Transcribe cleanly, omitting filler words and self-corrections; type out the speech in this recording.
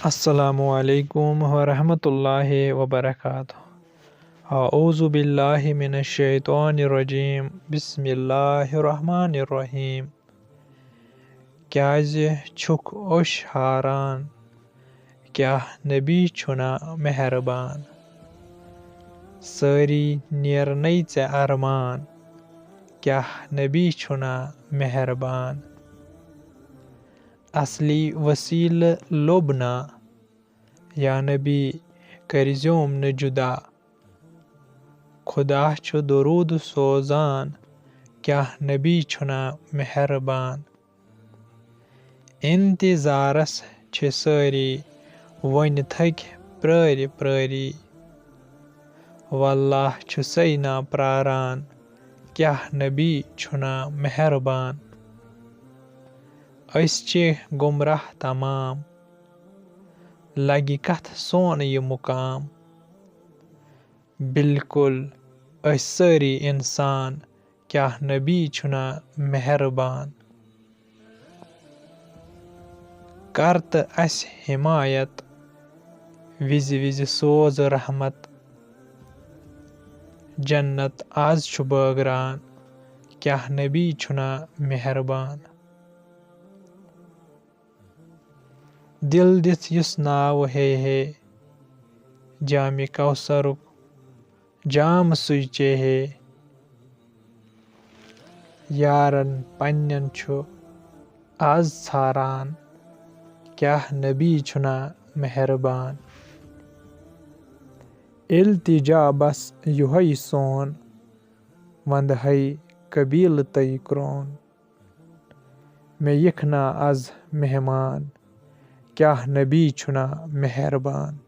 अस्सलामु अलैकुम वरहमतुल्लाहि वबरकातुहू। औज़ु बिल्लाहि मिनश्शैतानिर्रजीम। बिस्मिल्लाहिर्रहमानिर्रहीम। क्याज़ि छुक ओश हारान, क्याह नबी छुना मेहरबान। सारी नेरनै चे अरमान, क्याह नबी छुना मेहरबान। असली वसील लोबना, या नबी करिज़ोम न जुदा। खुदा छु दुरूद सोजान, क्याह नबी छुना मेहरबान। इंतज़ारस छ सारी, वनि थकि प्रारि प्रारि। वल्लाह छुसै ना प्रारान, क्याह नबी छुना मेहरबान। अस चे गुमराह तमाम, लगि कथ सोन ये मुकाम। बिल्कुल अस सारी इंसान, क्याह नबी छुना मेहरबान। कर त अस हिमायत, विज़ विज़ सोज़ रहमत। जन्नत आज छु बागरान, क्याह नबी छुना मेहरबान। दिल दिथ युस नाव हे हे, जामि कौसरुक जाम सुई चे हे। यारन पन्नन छु आज छारान, क्याह नबी छुना मेहरबान। इल्तिजा बस युहै सोन, वंद है कबील तई क्रोन। मे यिखना आज मेहमान, क्याह नबी छुना मेहरबान।